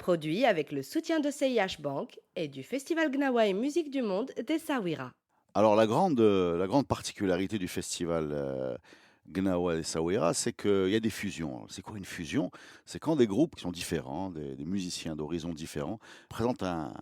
produit avec le soutien de CIH Bank et du Festival Gnawa et Musique du Monde d'Essaouira. Alors la grande particularité du festival, Gnawa Essaouira, c'est qu'il y a des fusions. C'est quoi une fusion? C'est quand des groupes qui sont différents, des musiciens d'horizons différents, présentent un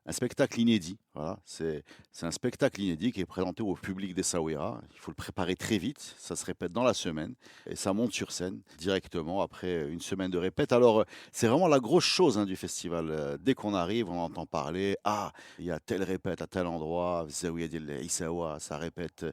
spectacle inédit. Voilà, c'est un spectacle inédit qui est présenté au public d'Essaouira. Il faut le préparer très vite, ça se répète dans la semaine et ça monte sur scène directement après une semaine de répète. Alors, c'est vraiment la grosse chose, hein, du festival. Dès qu'on arrive, on entend parler: «Ah, il y a telle répète à tel endroit, Zaouia Dil Issaoua, ça répète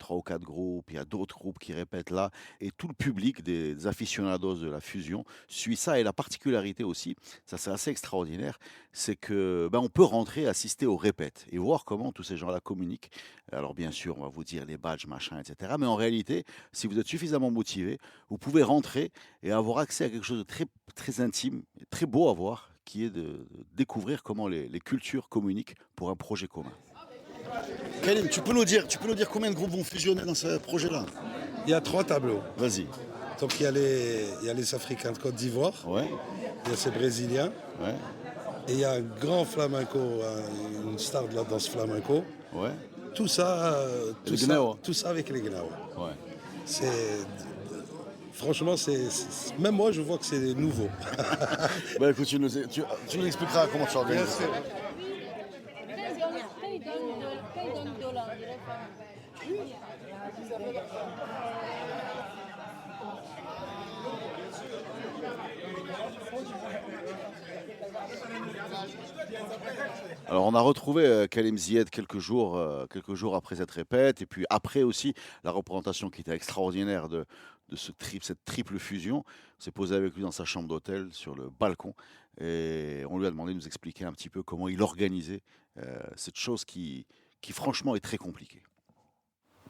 3 ou 4 groupes, il y a d'autres groupes qui répètent là, et tout le public des aficionados de la fusion suit ça. Et la particularité aussi, ça c'est assez extraordinaire, c'est que ben, on peut rentrer, assister aux répètes et voir comment tous ces gens-là communiquent. Alors bien sûr, on va vous dire les badges, machin, etc. Mais en réalité, si vous êtes suffisamment motivé, vous pouvez rentrer et avoir accès à quelque chose de très, très intime, et très beau à voir, qui est de découvrir comment les cultures communiquent pour un projet commun. Karim, tu peux nous dire combien de groupes vont fusionner dans ce projet-là? Il y a trois tableaux. Vas-y. Donc il y a les Africains de Côte d'Ivoire, Ouais, il y a ces Brésiliens, ouais, et il y a un grand flamenco, une star de la danse flamenco. ouais. Tout ça, Le Gnawa. tout ça avec les Gnawa. Ouais. C'est, franchement, même moi je vois que c'est nouveau. Bah écoute, tu nous expliqueras comment tu organises. Alors on a retrouvé Kalim Zied quelques jours après cette répète, et puis après aussi la représentation qui était extraordinaire de cette triple fusion. On s'est posé avec lui dans sa chambre d'hôtel sur le balcon et on lui a demandé de nous expliquer un petit peu comment il organisait cette chose qui franchement est très compliquée.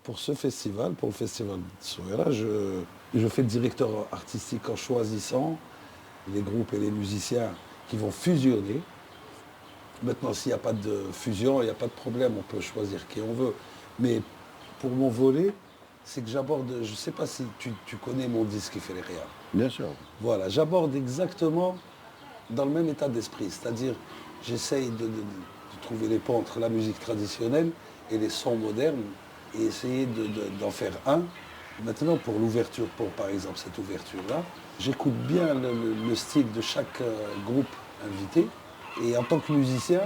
Pour ce festival, pour le festival de Souera, je fais le directeur artistique en choisissant les groupes et les musiciens qui vont fusionner. Maintenant, s'il n'y a pas de fusion, il n'y a pas de problème, on peut choisir qui on veut. Mais pour mon volet, c'est que j'aborde, je ne sais pas si tu connais mon disque qui fait les réals. Bien sûr. Voilà, j'aborde exactement dans le même état d'esprit. C'est-à-dire, j'essaye de trouver les ponts entre la musique traditionnelle et les sons modernes et essayer d'en faire un. Maintenant, pour l'ouverture, pour par exemple cette ouverture-là, j'écoute bien le style de chaque groupe invité. Et en tant que musicien,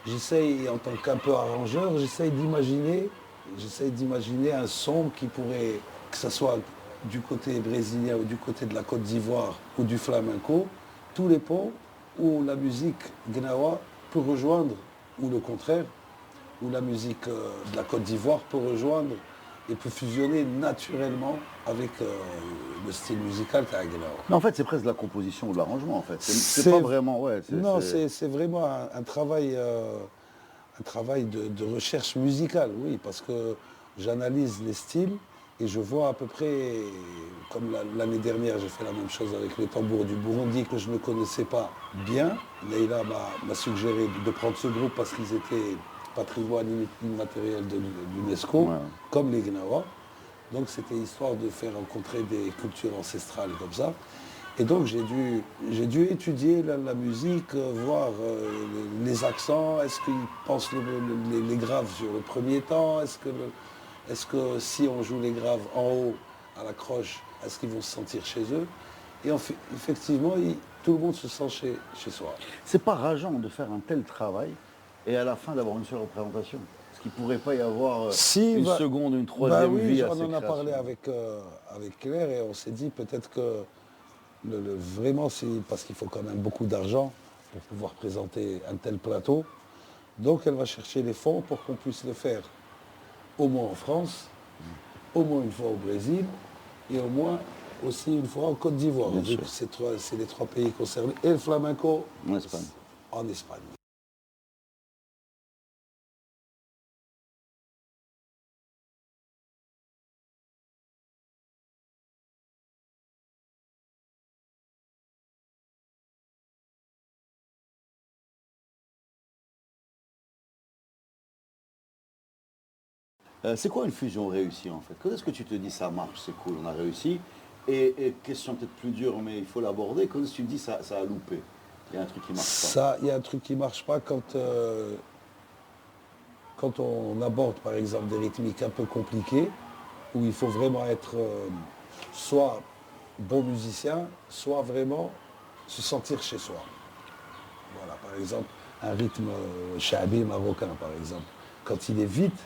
j'essaye, en tant qu'un peu arrangeur, j'essaye d'imaginer un son qui pourrait, que ce soit du côté brésilien ou du côté de la Côte d'Ivoire ou du flamenco, tous les ponts où la musique gnawa peut rejoindre, ou le contraire, où la musique de la Côte d'Ivoire peut rejoindre et peut fusionner naturellement avec le style musical qu'a gnawa. Mais en fait, c'est presque de la composition ou de l'arrangement, en fait. C'est C'est- pas vraiment, ouais. Non, c'est vraiment un travail de recherche musicale, oui, parce que j'analyse les styles et je vois à peu près, comme l'année dernière, j'ai fait la même chose avec les tambours du Burundi que je ne connaissais pas bien. Leïla m'a suggéré de prendre ce groupe parce qu'ils étaient patrimoine immatériel de l'UNESCO, Ouais. comme les Gnawa. Donc c'était histoire de faire rencontrer des cultures ancestrales comme ça. Et donc j'ai dû étudier la musique, voir les accents, est-ce qu'ils pensent les graves sur le premier temps, est-ce que si on joue les graves en haut, à la croche, est-ce qu'ils vont se sentir chez eux? Et effectivement, tout le monde se sent chez soi. C'est pas rageant de faire un tel travail et à la fin d'avoir une seule représentation. Parce qu'il pourrait pas y avoir Si, une bah- seconde, une Bah troisième oui, vie à on ces en a parlé créations. avec Claire et on s'est dit peut-être que vraiment, c'est parce qu'il faut quand même beaucoup d'argent pour pouvoir présenter un tel plateau. Donc elle va chercher les fonds pour qu'on puisse le faire au moins en France, au moins une fois au Brésil et au moins aussi une fois en Côte d'Ivoire, Bien vu sûr. que c'est les trois pays concernés, et le flamenco En Espagne. en Espagne. C'est quoi une fusion réussie en fait? Quand est-ce que tu te dis ça marche, c'est cool, on a réussi? Et question peut-être plus dure, mais il faut l'aborder, quand est-ce que tu te dis ça a loupé? Il y a un truc qui marche pas. Ça, il y a un truc qui ne marche pas quand on aborde par exemple des rythmiques un peu compliquées, où il faut vraiment être soit bon musicien, soit vraiment se sentir chez soi. Voilà, par exemple, un rythme shabi marocain, par exemple. Quand il est vite,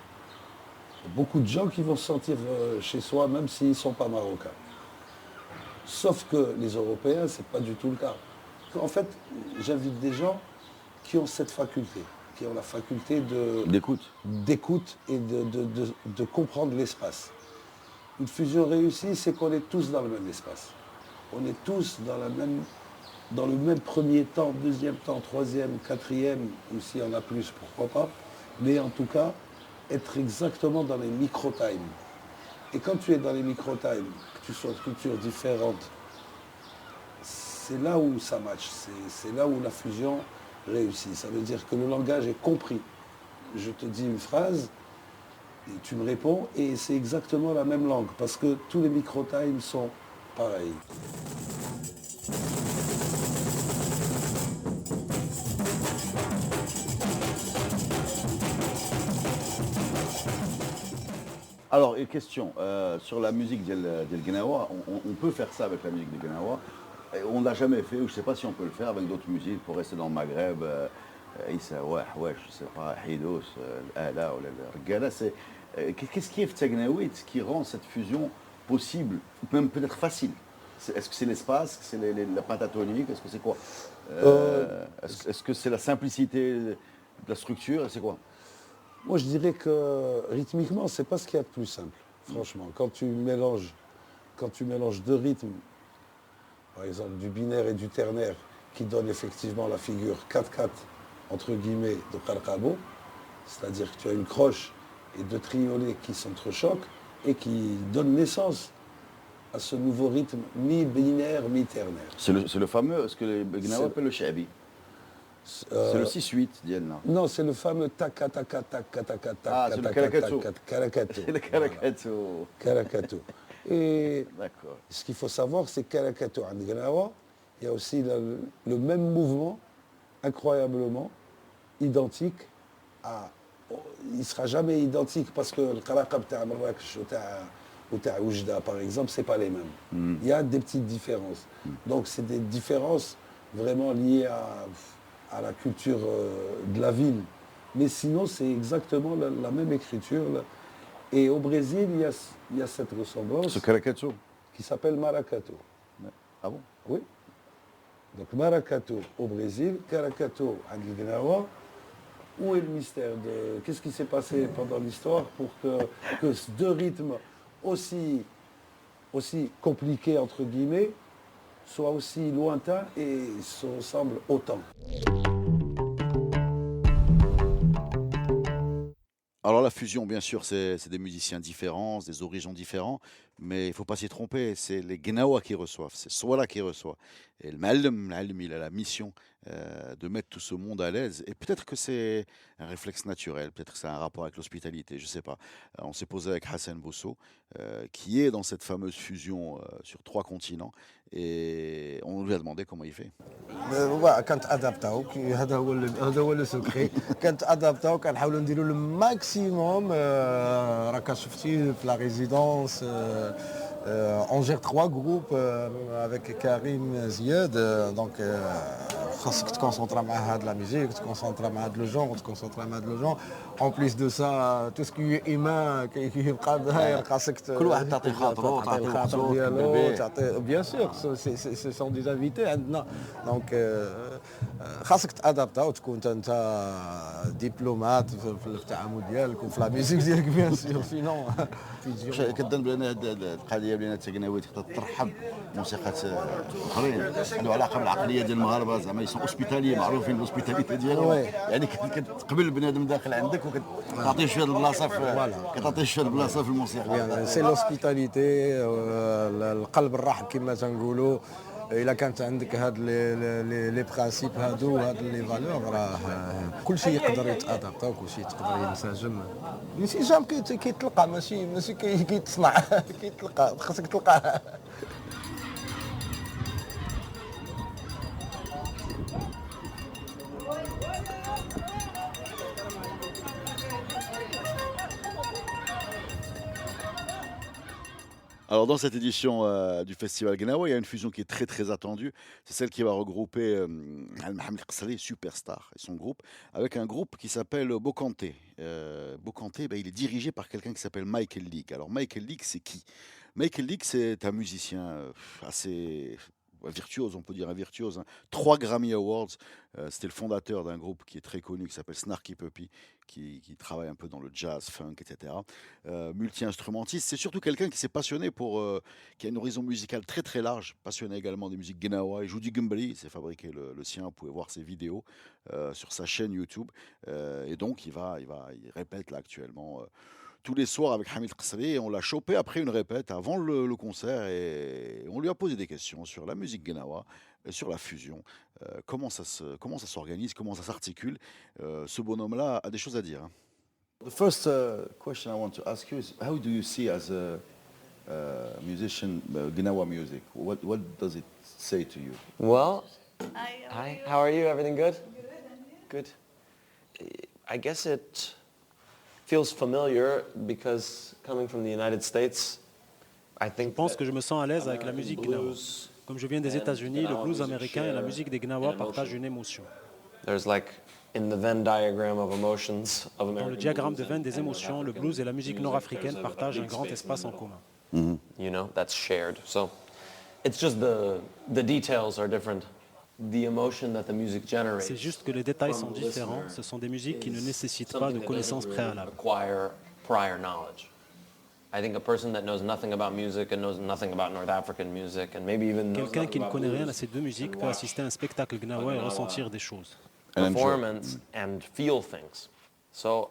il y a beaucoup de gens qui vont se sentir chez soi, même s'ils ne sont pas marocains. Sauf que les Européens, ce n'est pas du tout le cas. En fait, j'invite des gens qui ont cette faculté, qui ont la faculté d'écoute et de comprendre l'espace. Une fusion réussie, c'est qu'on est tous dans le même espace. On est tous dans le même premier temps, deuxième temps, troisième, quatrième, ou s'il y en a plus, pourquoi pas. Mais en tout cas, être exactement dans les micro-times. Et quand tu es dans les micro-times, que tu sois de cultures différentes, c'est là où ça match, c'est là où la fusion réussit. Ça veut dire que le langage est compris. Je te dis une phrase, et tu me réponds, et c'est exactement la même langue, parce que tous les micro-times sont pareils. Alors, une question sur la musique del Gnawa. On peut faire ça avec la musique del Gnawa. On ne l'a jamais fait, ou je ne sais pas si on peut le faire avec d'autres musiques pour rester dans le Maghreb. Issa, ouais, je ne sais pas, Hidos, Ala ou Rgala. Qu'est-ce qui est Gnawi qui rend cette fusion possible, même peut-être facile? Est-ce que c'est l'espace, c'est la pentatonique, est-ce que c'est quoi Est-ce que c'est la simplicité de la structure, c'est quoi? Moi, je dirais que rythmiquement, c'est pas ce qu'il y a de plus simple, franchement. Quand tu mélanges deux rythmes, par exemple du binaire et du ternaire, qui donnent effectivement la figure 4-4, entre guillemets, de Qarqabo, c'est-à-dire que tu as une croche et deux triolets qui s'entrechoquent et qui donnent naissance à ce nouveau rythme mi-binaire, mi-ternaire. C'est le fameux, ce que les Gnawa appellent le shabi. C'est le 6-8, Diana. Non, c'est le fameux taka taka taka taka Ah, c'est le Karakato. Karakato. C'est le Karakato. Karakato. Et D'accord. ce qu'il faut savoir, c'est Karakato en Gnawa, il y a aussi le même mouvement, incroyablement identique à. Il ne sera jamais identique parce que le Karaqab de Marrakech ou de Oujda, par exemple, ce n'est pas les mêmes. Il y a des petites différences. Donc, c'est des différences vraiment liées à la culture de la ville. Mais sinon, c'est exactement la même écriture. Et au Brésil, il y a cette ressemblance. Ce Karakato. Qui s'appelle Maracatu. Ah bon? Oui. Donc Maracatu au Brésil, Caracato à Gnawa. Où est le mystère de qu'est-ce qui s'est passé pendant l'histoire pour que deux rythmes aussi compliqués entre guillemets soient aussi lointains et se ressemblent autant? Alors la fusion, bien sûr, c'est des musiciens différents, des horizons différents, mais il ne faut pas s'y tromper, c'est les Gnawa qui reçoivent, c'est Swala qui reçoit. Et le Ma'allem, il a la mission de mettre tout ce monde à l'aise. Et peut-être que c'est un réflexe naturel, peut-être que c'est un rapport avec l'hospitalité, je ne sais pas. On s'est posé avec Hassan Bousso, qui est dans cette fameuse fusion sur 3 continents, et on lui a demandé comment il fait. كنت ادابتاو هذا هو لو سكري كنت ادابتاو كنحاولوا نديروا الماكسيموم راك شفتي في لا ريزيدونس on gère 3 groupes avec Karim Ziad donc خاصك تكونسونطرا مع هاد لا ميوزيك تكونسونطرا مع هاد لو جون تكونسونطرا مع هاد لو جون اون بليس دو سا تو سكي ايمان كيبقى داير خاصك كل واحد تعطي خاطرو تعطي الخاطر ديالو تعطي بيان سور سي سون دي انفيتي عندنا دونك خاصك تادابتا وتكون انت دبلومات في التعامل ديالك وفي لا ميوزيك ديالك بيان سور سينون كنظن بان هذه القضيه بان التقناوي تقدر ترحب موسيقات اخرين عندهم علاقه بالعقليه ديال المغاربه زعما يسون اوسبيتاليي معروفين بالاوسبيتاليتي ديالهم يعني كتقبل بنادم داخل عندك وكتعطيه شويه البلاصه كتعطيه شويه البلاصه في الموسيقى سي لوسبيتاليتي القلب الرحب كما تنقولوا الا كانت عندك هاد لي برانسيپ هادو وهاد لي فالور راه كلشي يقدر يتادابتا وكلشي يقدر ينسجم الانسجام كيتلقى ماشي كيتصنع كيتلقى خاصك تلقاه Alors dans cette édition du Festival Gnawa, il y a une fusion qui est très très attendue. C'est celle qui va regrouper Al-Mohamed Qasri, superstar, et son groupe, avec un groupe qui s'appelle Bokanté. Bokanté, ben, il est dirigé par quelqu'un qui s'appelle Michael League. Alors Michael League, c'est qui? Michael League, c'est un musicien assez virtuose, on peut dire un virtuose, hein. 3 Grammy Awards. C'était le fondateur d'un groupe qui est très connu, qui s'appelle Snarky Puppy, qui travaille un peu dans le jazz, funk, etc. Multi-instrumentiste. C'est surtout quelqu'un qui s'est passionné pour, qui a une horizon musicale très très large, passionné également des musiques Gnawa. Il joue du gumbali, il s'est fabriqué le sien. Vous pouvez voir ses vidéos sur sa chaîne YouTube. Et donc il répète là actuellement tous les soirs avec Hamid Qasri. Et on l'a chopé après une répète, avant le concert, et on lui a posé des questions sur la musique Gnawa, sur la fusion, comment ça s'organise, comment ça s'articule. Ce bonhomme-là a des choses à dire, hein. The first question I want to ask you is how do you see as a musician Gnawa music? What does it say to you? Well, hi, how are you? Everything good? Good. I guess it feels familiar because coming from the United States, I think Je pense que je me sens à l'aise avec la musique Gnawa. blues, Comme je viens des États-Unis, le blues américain et la musique des Gnawa partagent une émotion. there's like in the Venn diagram of emotions of Dans le American diagramme de blues Venn des émotions, le blues et la musique nord-africaine partagent un grand espace en commun. you know, that's shared. So it's just the details are different. The emotion that the music generates. C'est juste que les détails sont différents. Ce sont des musiques qui ne nécessitent pas de connaissances préalables. Acquire prior knowledge. I think a person that knows nothing about music and knows nothing about North African music and maybe even knows Quelqu'un nothing qui ne about connaît rien blues à ces deux musiques peut assister à un spectacle Gnawa et ressentir des choses. And enjoy. performance and feel things. So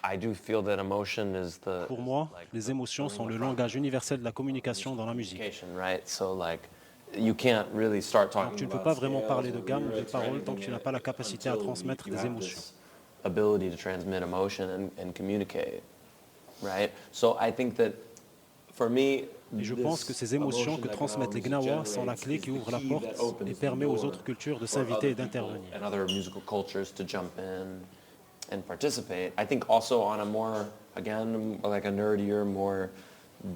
I do feel that emotion is the Pour moi, les émotions sont le langage universel de la communication dans la musique. communication, right? So like you can't really start Donc talking tu ne peux about pas vraiment scales parler de or gamme ou de lyrics or paroles tant anything que tu n'as like pas la that capacité à until transmettre you des have émotions. this ability to transmit emotion and communicate, right? So I think that for me, Et je pense que ces émotions que transmettent les Gnawa sont la clé qui ouvre la porte et permet aux autres cultures de s'inviter et d'intervenir. and other musical cultures to jump in and participate. I think also on a more, again, like a nerdier, more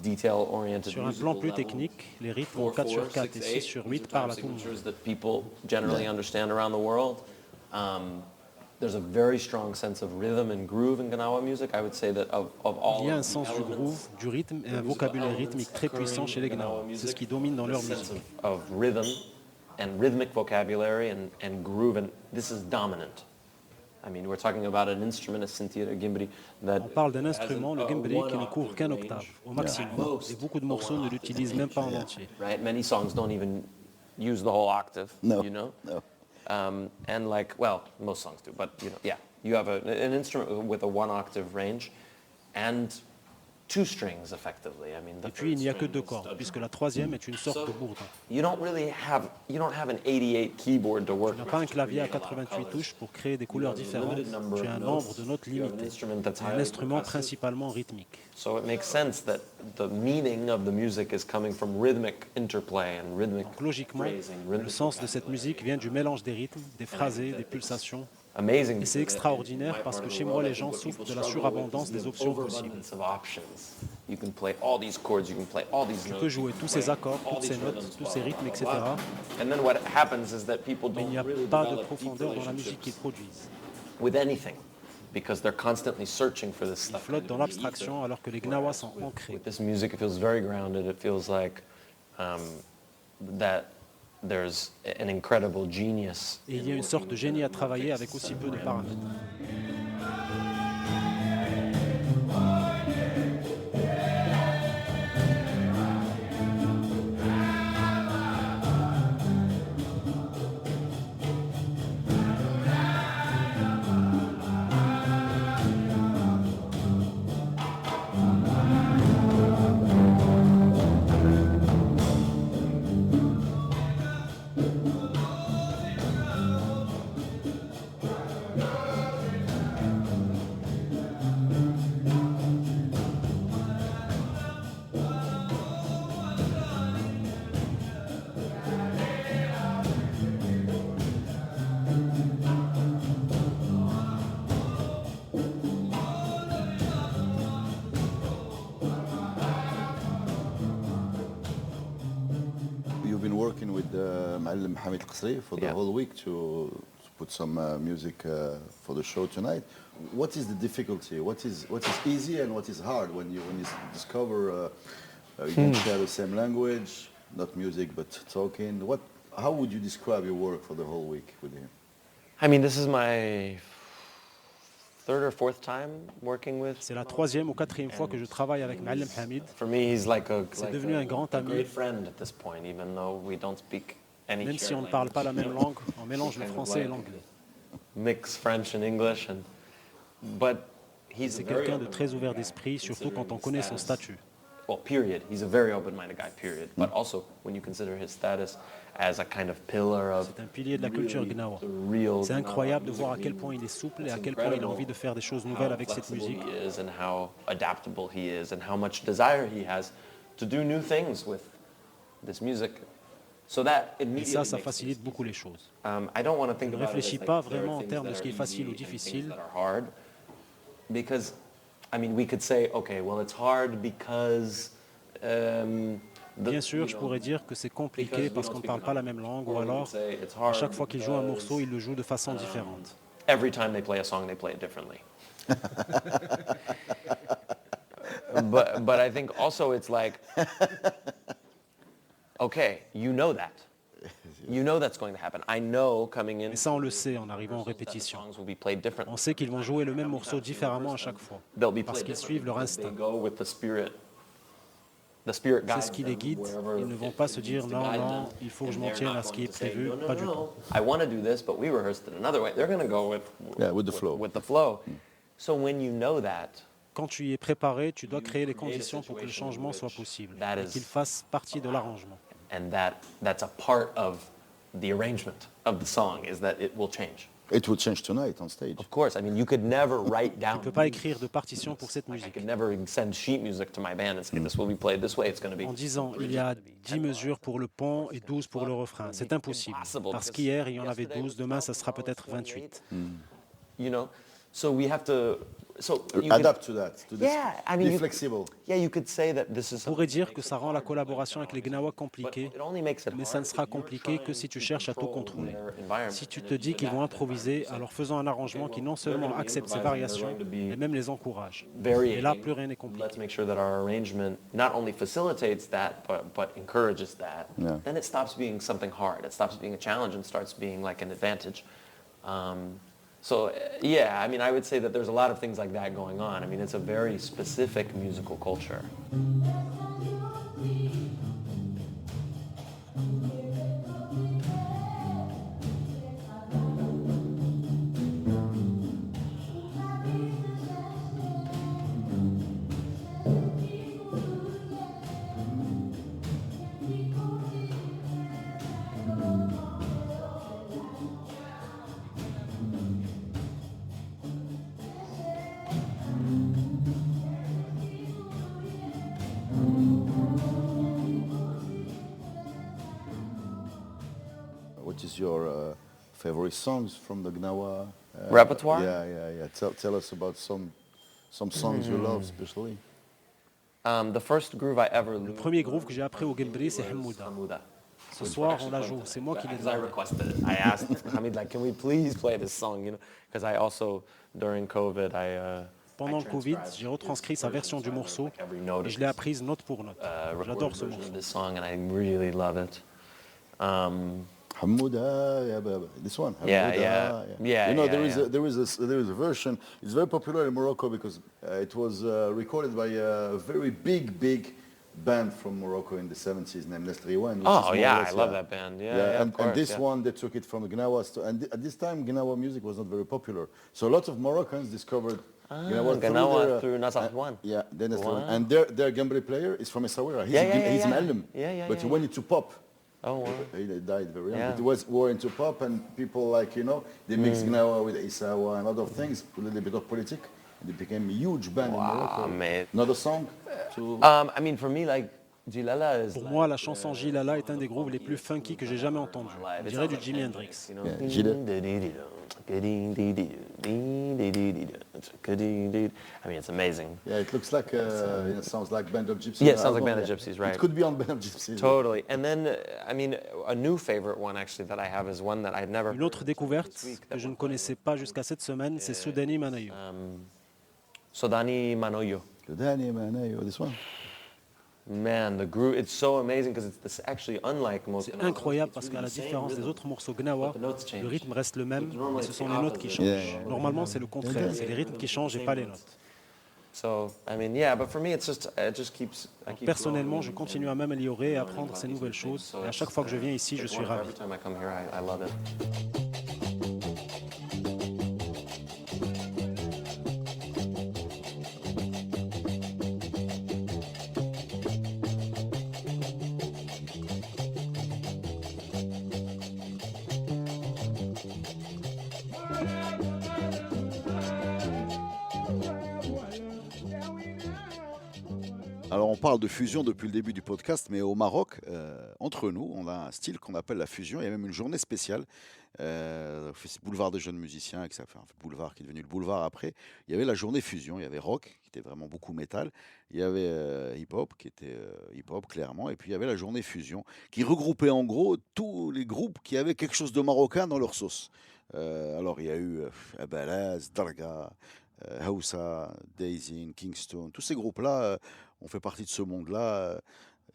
detail-oriented Sur un plan plus technique, les rythmes en 4 sur 4 et 6 sur 8 parlent à tout le monde. signatures that people generally understand around the world. There's a very strong sense of rhythm and groove in Gnawa music. I would say that of all Il y a un of the sens du elements, groove, du rythme et un vocabulaire rythmique très puissant chez les Gnawa. C'est ce qui domine dans leur the sense musique. of rhythm and rhythmic vocabulary and groove, and this is dominant. I mean, we're talking about an instrument, a Cynthia Gimbri, that On parle d'un instrument, le gimbri, qui ne couvre qu'un octave, au maximum. Et beaucoup de morceaux ne l'utilisent même pas en entier. right? Many songs don't even use the whole octave, No, you know? no. And like, well, most songs do, but you know, yeah. You have an instrument with a 1 octave range and 2 strings effectively. I mean, the Et puis il n'y a que third 2 string is cordes, studded. puisque la troisième est une sorte de bourdon. You don't have an 88 keyboard to work Tu n'as with pas un to clavier à create a lot of 88 colors. touches pour créer des couleurs différentes. Limited number Tu as of un notes. nombre de notes You have an limité. instrument that's Un highly instrument percussive. principalement rythmique. So it makes sense that the meaning of the music is coming from rhythmic interplay and rhythmic Donc logiquement, phrasing, le rhythmic sens de cette musique vient du mélange des rythmes, des phrasés, des pulsations. amazing. Et c'est extraordinaire parce que chez moi, les gens souffrent de la surabondance des options possibles. Overabundance of options. You can play all these chords, you can play all these Tu notes. peux jouer tous ces accords, toutes ces notes, tous ces rythmes, etc. And then what happens is that people Mais il don't n'y a really pas de develop deep profondeur dans la musique qu'ils relationships produisent. with anything because they're constantly searching for this Ils stuff. flottent dans l'abstraction alors que les Gnawa sont ancrés. With this music, it feels very grounded. It feels like that there's an incredible genius. Et il y a une sorte de génie à travailler avec aussi peu de paramètres. Ma'alem Hamid Qasri for the Yeah. whole week to put some music for the show tonight. What is the difficulty? What is easy and what is hard when you discover you can share the same language, not music but talking? How would you describe your work for the whole week with him? I mean, this is my third or fourth time working with. C'est la troisième ou quatrième fois que je travaille avec Ma'alem Hamid. For me, he's like C'est devenu un grand ami. great friend at this point, even though we don't speak any Même si shared on ne parle pas la language. même langue, on mélange le Kind of français et like l'anglais. Mix French and English, but he's C'est a very quelqu'un de open-minded très ouvert guy, d'esprit, surtout quand on considering connaît his son status. statut. Well, period. He's a very open-minded guy, period. But also, when you consider his status as a kind of pillar of C'est un pilier de la culture really gnawa. the real C'est incroyable de Gnawa voir à music quel scene. point il est souple et à It's quel point il a incredible envie de faire des choses how nouvelles avec cette flexible musique. he is and how adaptable he is and how much desire he has to do new things with this music. So that Et immediately ça makes facilite things beaucoup easy. les choses. I don't want to think Je ne about it as réfléchis like pas there are vraiment en things termes that de ce are qui est facile ou easy and things difficile. that are hard, because I mean we could say okay, well it's hard because Bien sûr, je pourrais dire que c'est compliqué parce qu'on ne parle pas la même langue, ou alors, à chaque fois qu'il joue un morceau, il le joue de façon différente. every time they play a song, they play it differently. but I think also it's like, okay, you know that. You know that's going to happen. I know coming in. Mais ça, on le sait en arrivant en répétition. Songs will be played differently. On sait qu'ils vont jouer le même morceau différemment à chaque fois, They'll be parce played qu'ils suivent leur differently. instinct. They go with the spirit. The spirit C'est guides ce qui les them guide. wherever Ils ne vont it pas se needs dire to non, guide non, them. il faut que je And m'en they're tienne not à ce qui going est to say, prévu, no, no, pas du no, tout. I want to do this, but we rehearsed it another way. They're going to go with the flow. With the flow. So when you know that, Quand tu y es préparé, tu dois créer les conditions pour que le changement soit possible et qu'il fasse partie de l'arrangement. and that's a part of the arrangement of the song, is that it will change. It will change tonight on stage. Of course, I mean, you could never write Tu down. ne peux pas écrire de partition pour cette I musique. could never send sheet music to my band and say, this will be played this way, it's going to be. En disant, il y a 10 mesures pour le pont et 12 pour le refrain. C'est impossible. Parce qu'hier, il y en avait 12, demain, ça sera peut-être 28. You know, so we have to. So you Adapt to that. To this. Yeah, I mean, Be you- flexible. Yeah, you could say that this is. On pourrait dire que ça rend la collaboration avec les Gnawa But compliquée, it only makes it mais ça ne hard sera if you're compliqué que trying si tu to cherches à tout control contrôler. their environment. Si tu te dis qu'ils vont improviser, alors faisons un arrangement qui non seulement accepte ces variations, mais même les encourage. Et là, plus rien n'est compliqué. Let's make sure that our arrangement not only facilitates that, but encourages that. Yeah. Then it stops being something hard. It stops being a challenge and starts being like an advantage. Yeah, I mean, I would say that there's a lot of things like that going on. I mean, it's a very specific musical culture. What is your favorite songs from the Gnawa Repertoire? Yeah. Tell us about some songs you love, especially. The first groove I ever Le premier groove que j'ai appris au Gembri, c'est Hamouda. Hamouda. Ce soir, on la joue. C'est moi qui l'ai Because I demandé. requested it. I asked Hamid, like, can we please play this song? You know, because I also during COVID, Pendant le Covid, j'ai retranscrit sa version du morceau et je l'ai apprise note pour note. J'adore ce morceau. This song, and I really love it. Hamouda, yeah, baba. This one. Yeah, Hamouda, yeah. You know, Yeah, there is a version. It's very popular in Morocco because it was recorded by a very big band from Morocco in the 70s named Nesriwan. which is Oh more or yeah, less, I love that band. Yeah, of and course. this yeah. one, they took it from the Gnawa. And at this time, Gnawa music was not very popular. So a lot of Moroccans discovered Gnawa through Nasr their, One. Yeah, the Nesriwan. Wow. And their Gambri player is from Essaouira. He's Yeah. Ma'alem. Yeah, But he yeah. went into pop. Oh wow. He died very young. Yeah. But he was more into pop, and people like, they mixed Gnawa with Isawa and other things, a little bit of politics, and it became a huge band in Morocco. man. Another song? I mean, for me, like, Pour moi, la chanson Gilala est un des groupes les plus funky que j'ai jamais entendu. On dirait du Jimi Hendrix. Yeah, Gilles. I mean, it's amazing. Yeah, it looks like, it sounds like Band of Gypsys. Yeah, it sounds like album, Band of Gypsys, right. It could be on Band of Gypsys. Totally. And then, I mean, a new favorite one actually that I have is one that I'd never Une autre découverte que je ne connaissais pas jusqu'à cette semaine, c'est Soudani Manayo. Sodani Manoyo. The Danny Man, this one. Man, the groove, it's so amazing because it's actually unlike most. C'est incroyable parce qu'à la différence des autres morceaux Gnawa, le rythme reste le même, mais ce sont les notes qui changent. Normalement, c'est le contraire, c'est les rythmes qui changent et pas les notes. So, I mean, yeah, but for me, it just keeps. I keep Personnellement, je continue à m'améliorer et à apprendre ces nouvelles choses. Et à chaque fois que je viens ici, je suis ravi. Every time I come here, I love it. Alors on parle de fusion depuis le début du podcast, mais au Maroc, entre nous, on a un style qu'on appelle la fusion. Il y a même une journée spéciale, boulevard des jeunes musiciens, qui s'appelle boulevard qui est devenu le boulevard après. Il y avait la journée fusion, il y avait rock, qui était vraiment beaucoup métal, il y avait hip-hop, qui était hip-hop clairement, et puis il y avait la journée fusion, qui regroupait en gros tous les groupes qui avaient quelque chose de marocain dans leur sauce. Alors il y a eu Abalaz, Darga, Hausa, Daisy, Kingston, tous ces groupes-là on fait partie de ce monde-là.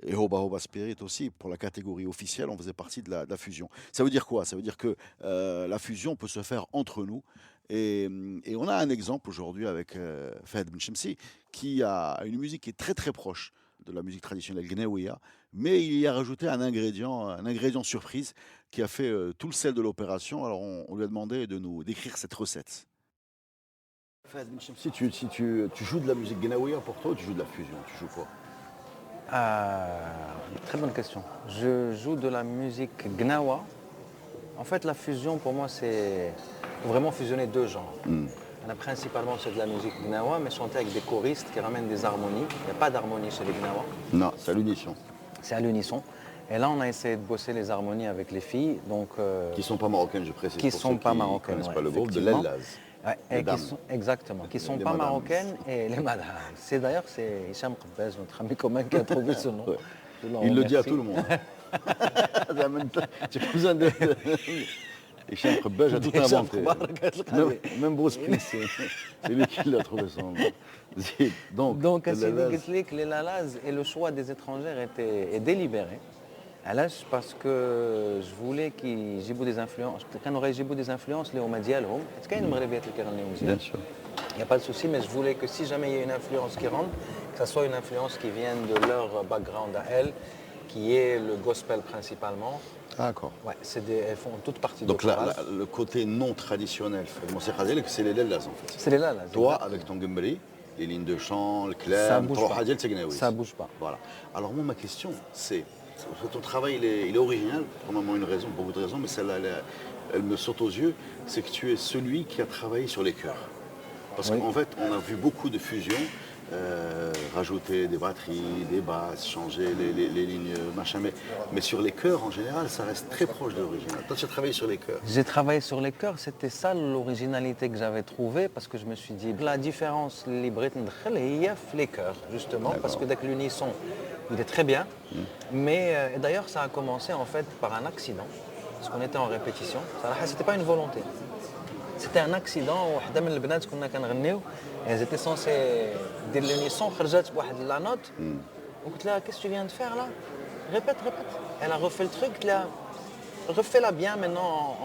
Et Hoba Hoba Spirit aussi, pour la catégorie officielle, on faisait partie de la fusion. Ça veut dire quoi? Ça veut dire que la fusion peut se faire entre nous. Et on a un exemple aujourd'hui avec Fahd Benchemsi, qui a une musique qui est très très proche de la musique traditionnelle gnaouia, mais il y a rajouté un ingrédient surprise qui a fait tout le sel de l'opération. Alors on lui a demandé de nous décrire cette recette. Fahd Benchemsi, si tu joues de la musique gnaouia pour toi ou tu joues de la fusion? Tu joues quoi? Très bonne question. Je joue de la musique gnawa. En fait, la fusion, pour moi, c'est vraiment fusionner deux genres. Principalement, c'est de la musique gnawa, mais chanter avec des choristes qui ramènent des harmonies. Il n'y a pas d'harmonie chez les gnawa. Non, c'est à l'unisson. C'est à l'unisson. Et là, on a essayé de bosser les harmonies avec les filles. Donc, qui ne sont pas marocaines, je précise. Qui ne sont pas marocaines. marocaines. Pas le groupe de l'Ellaz. Ouais, exactement, qui ne sont pas marocaines et les madames. C'est d'ailleurs Hicham Qabbaz, notre ami commun, qui a trouvé ce nom. Ouais. Il le dit à tout le monde. J'ai pas besoin de... Hicham Qabbaz a tout inventé. Même Bruce Springsteen, c'est lui qui l'a trouvé son nom. Donc les Lalaz et le choix des étrangères est délibéré. Parce que je voulais qu'ils يجيبوا des influences. Quand on aurait des influences, les Homa ديالهم. Est-ce qu'il y a une Maghrébiette qui غنيو مزيان? Bien sûr. Il n'y a pas de souci, mais je voulais que si jamais il y a une influence qui rentre, que ça soit une influence qui vienne de leur background à elles, qui est le gospel principalement. D'accord. Ouais, elles font toute partie de donc le côté non traditionnel, c'est les Lellaz en fait. C'est les Lellaz. Toi, avec ton gambri, les lignes de chant, le clam, ça bouge pas. Voilà. Alors moi, ma question, c'est... Ton travail, il est original, probablement une raison, beaucoup de raisons, mais celle-là, elle me saute aux yeux, c'est que tu es celui qui a travaillé sur les chœurs. Parce qu'en fait, on a vu beaucoup de fusions, rajouter des batteries, des basses, changer les lignes, machin, mais sur les chœurs, en général, ça reste très proche de l'original. Toi, tu as travaillé sur les chœurs. J'ai travaillé sur les chœurs, c'était ça l'originalité que j'avais trouvée, parce que je me suis dit, la différence, les les chœurs, justement, parce que dès que l'unisson, il est très bien, mais d'ailleurs ça a commencé en fait par un accident, parce qu'on était en répétition, c'était pas une volonté. C'était un accident où elles étaient censées dire l'unisson, la note, qu'est-ce que tu viens de faire là? Répète. Elle a refait le truc, refais-la bien maintenant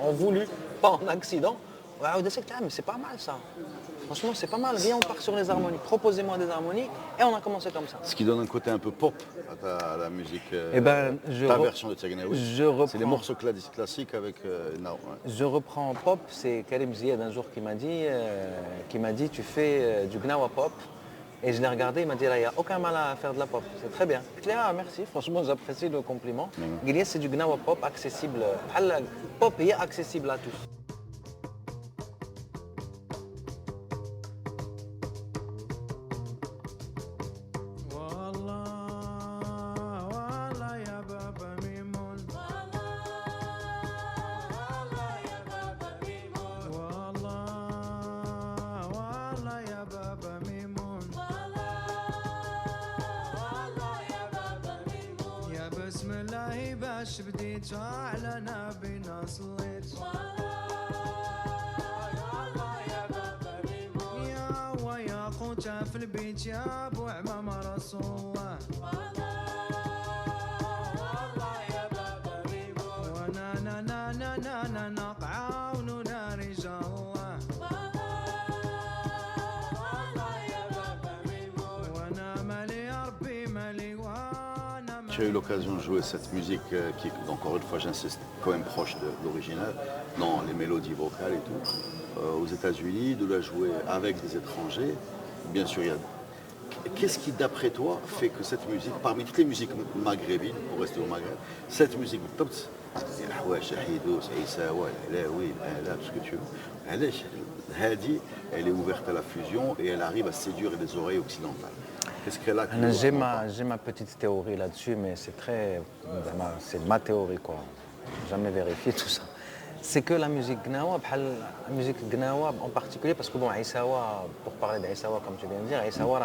en voulu, pas en accident. Mais c'est pas mal ça. Franchement, c'est pas mal. Viens, on part sur les harmonies. Proposez-moi des harmonies. Et on a commencé comme ça. Ce qui donne un côté un peu pop à la musique. Ta version de Tchagnaoui. C'est les morceaux classiques avec... Je reprends pop. C'est Karim Ziad un jour qui m'a dit tu fais du Gnawa pop. Et je l'ai regardé, il m'a dit là, il n'y a aucun mal à faire de la pop. C'est très bien. Je lui ai dit, merci, franchement, j'apprécie le compliment. Il dit, c'est du Gnawa pop accessible. Pop est accessible à tous. واش بديتها على نبينا صليت يا ويا خوتا في البيت يا ابو عمام رسول الله وانا نا نا نا نا نا نقعه ونونا رجال الله وانا مالي ربي مالي وانا Tu as eu l'occasion de jouer cette musique qui, encore une fois, j'insiste, quand même proche de l'original, dans les mélodies vocales et tout, aux États-Unis, de la jouer avec des étrangers. Bien sûr, il y a. Qu'est-ce qui, d'après toi, fait que cette musique, parmi toutes les musiques maghrébines, pour rester au Maghreb, cette musique, tout ce que tu veux, elle est ouverte à la fusion et elle arrive à séduire les oreilles occidentales. Qu'est-ce qu'elle a que J'ai ma petite théorie là-dessus, mais c'est ma théorie, quoi. Jamais vérifié tout ça. C'est que la musique gnawa, en particulier, parce que bon, Aïssawa, pour parler d'Aïssawa, comme tu viens de dire, Aïssawa,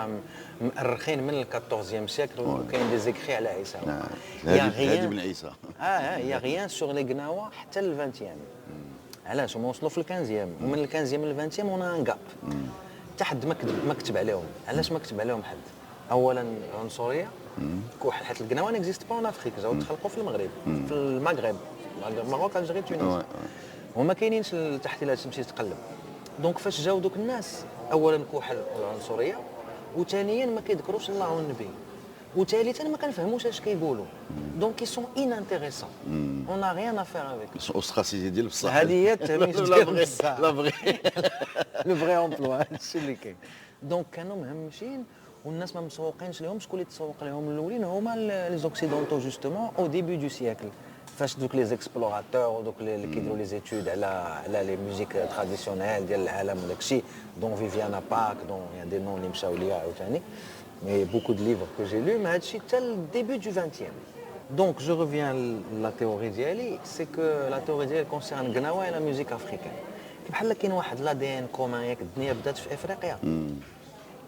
il y a 14e siècle, il y a des écrits à Aïssawa. Il n'y a rien sur les gnawa jusqu'au 20e. علاش هما وصلوا في الكانزيام ومن الكانزيام للفانتيام هنا ان كاب حتى حد ما كتب عليهم. علاش ما كتب عليهم حد؟ اولا عنصريه كوح حيت الكناوه نيكزيست با اون افريك جاو تخلقوا في المغرب في المغرب المغرب الجزائر تونس وما كاينينش التحتيلات تمشي تقلب. دونك فاش جاو دوك الناس اولا كوح العنصريه وثانيا ما كيذكروش الله والنبي وثالثا ما كنفهموش اش كيقولوا. دونك ils sont inintéressants. On n'a rien à faire avec. Ils sont ostracisés ديال بصح. هذه هي التمييز ديال بصح. لو فري امبلوا هادشي اللي كاين. دونك كانوا مهمشين والناس ما مسوقينش لهم. شكون اللي تسوق لهم الاولين هما لي زوكسيدونتو جوستومون او ديبي دو سيكل فاش دوك لي زيكسبلوراتور ودوك اللي كيديروا لي زيتود على لي ميوزيك تراديسيونيل ديال العالم وداكشي دون فيفيانا باك دون يا دي نون اللي مشاو ليا عاوتاني. Mais beaucoup de livres que j'ai lus, mais c'est le début du 20e. Donc je reviens à la théorie d'Ali, c'est que la théorie d'Ali concerne Gnawa et la musique africaine. بحال كاين واحد l'ADN commun ياك الدنيا بدات في افريقيا.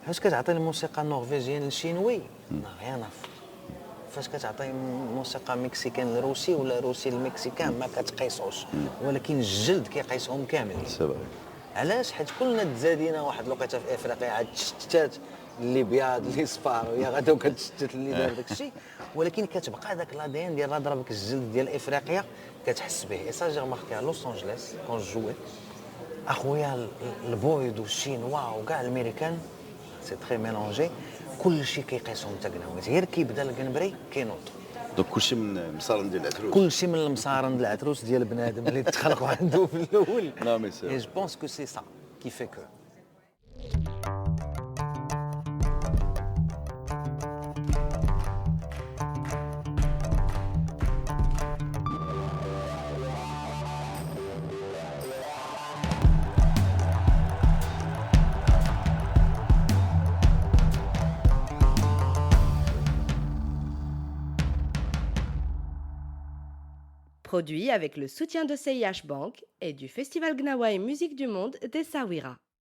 فاش كتعطي الموسيقى النرويجيين للشينوي rien à foutre. فاش كتعطي موسيقى مكسيكان للروسي ولا روسي للمكسيكان ما كتقيسوش ولكن الجلد كيقيسهم كاملين. علاش؟ حيت كلنا تزادينا واحد الوقيته في افريقيا عاد تشتات اللي بياض اللي صفار ويا غادو كتشتت اللي دار داكشي ولكن كتبقى داك لادين ديال ضربك الجلد ديال افريقيا كتحس به. اي سا جي ماركي لوس انجليس كون جوي اخويا البويد والشينوا وكاع الامريكان سي تري ميلونجي كلشي كيقيسهم تاكناوات غير كيبدا الكنبري كينوض. دونك كلشي من مصارن ديال العتروس. كلشي من المصارن ديال العتروس ديال بنادم اللي تخلقوا عنده في الاول. لا مي سي. اي جو بونس كو سي سا كي في كو. Produit avec le soutien de CIH Bank et du Festival Gnawa et Musique du Monde d'Essaouira.